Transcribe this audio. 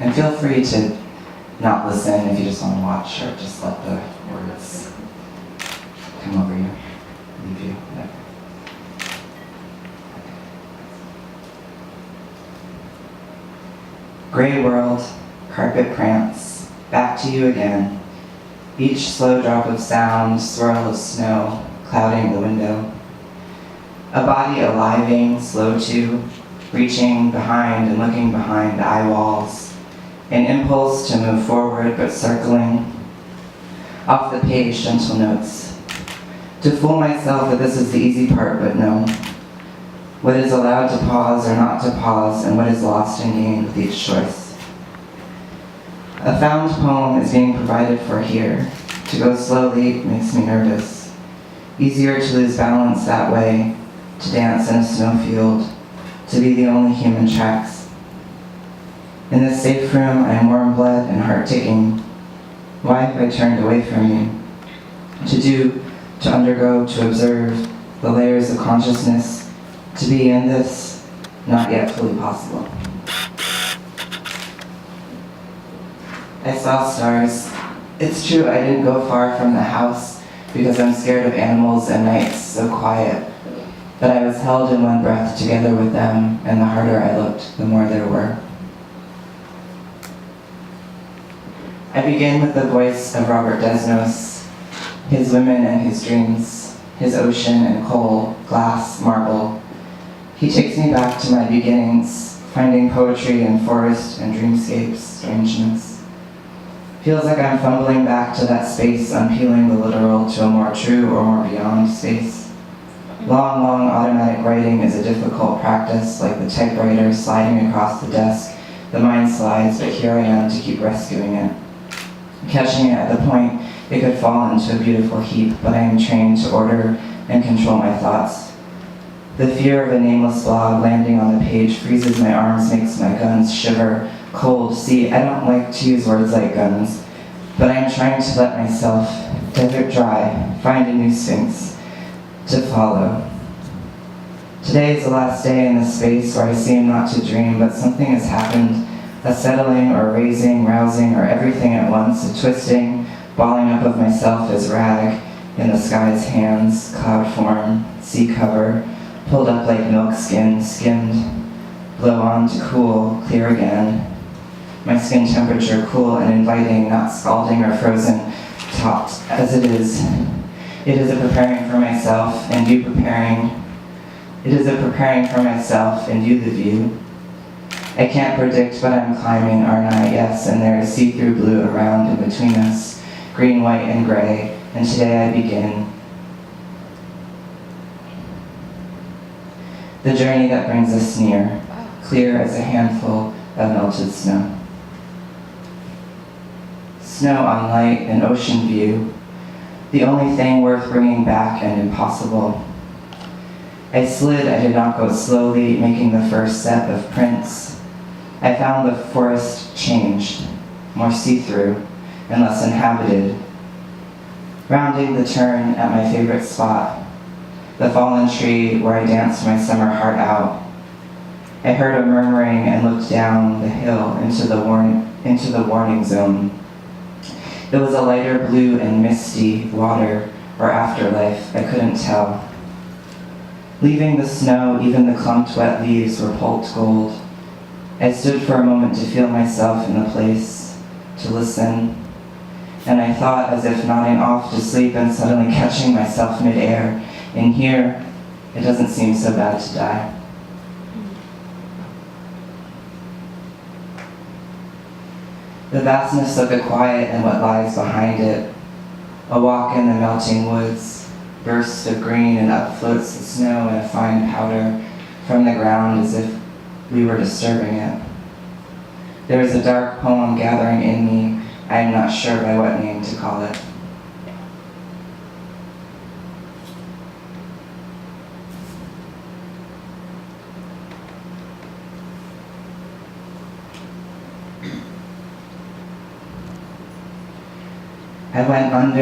And feel free to not listen if you just want to watch, or just let the words come over you, leave you, whatever. Gray world, carpet prance, back to you again. Each slow drop of sound, swirl of snow, clouding the window. A body aliving, slow to, reaching behind and looking behind eye walls. An impulse to move forward but circling. Off the page, gentle notes. To fool myself that this is the easy part, but no. What is allowed to pause or not to pause, and what is lost and gained with each choice. A found poem is being provided for here. To go slowly makes me nervous. Easier to lose balance that way, to dance in a snowfield, to be the only human tracks. In this safe room, I am warm blood and heart ticking. Why have I turned away from you? To do, to undergo, to observe the layers of consciousness, to be in this, not yet fully possible. I saw stars. It's true I didn't go far from the house because I'm scared of animals and nights so quiet. But I was held in one breath together with them, and the harder I looked, the more there were. I begin with the voice of Robert Desnos, his women and his dreams, his ocean and coal, glass, marble. He takes me back to my beginnings, finding poetry in forest and dreamscapes, strangeness. Feels like I'm fumbling back to that space, unpeeling the literal to a more true or more beyond space. Long, long automatic writing is a difficult practice, like the typewriter sliding across the desk. The mind slides, but here I am to keep rescuing it. Catching it at the point it could fall into a beautiful heap, but I am trained to order and control my thoughts. The fear of a nameless blog landing on the page freezes my arms, makes my guns shiver. Cold. See, I don't like to use words like guns, but I am trying to let myself, desert dry, find a new sphinx to follow. Today is the last day in this space where I seem not to dream, but something has happened, a settling or raising, rousing, or everything at once, a twisting, balling up of myself as rag in the sky's hands, cloud form, sea cover, pulled up like milk skin, skimmed, blow on to cool, clear again. My skin temperature cool and inviting, not scalding or frozen, topped as it is. It is a preparing for myself and you preparing. It is a preparing for myself and you the view. I can't predict, but I'm climbing, aren't I? Yes, and there is see-through blue around and between us, green, white, and gray, and today I begin. The journey that brings us near, clear as a handful of melted snow. Snow on light and ocean view, the only thing worth bringing back and impossible. I slid, I did not go slowly, making the first set of prints. I found the forest changed, more see-through and less inhabited. Rounding the turn at my favorite spot, the fallen tree where I danced my summer heart out. I heard a murmuring and looked down the hill into the warning zone. It was a lighter blue and misty water or afterlife, I couldn't tell. Leaving the snow, even the clumped wet leaves were pulped gold. I stood for a moment to feel myself in the place, to listen, and I thought as if nodding off to sleep and suddenly catching myself mid-air. In here, it doesn't seem so bad to die. The vastness of the quiet and what lies behind it. A walk in the melting woods, bursts of green, and up floats the snow in a fine powder from the ground as if we were disturbing it. There is a dark poem gathering in me. I am not sure by what name to call it. I went under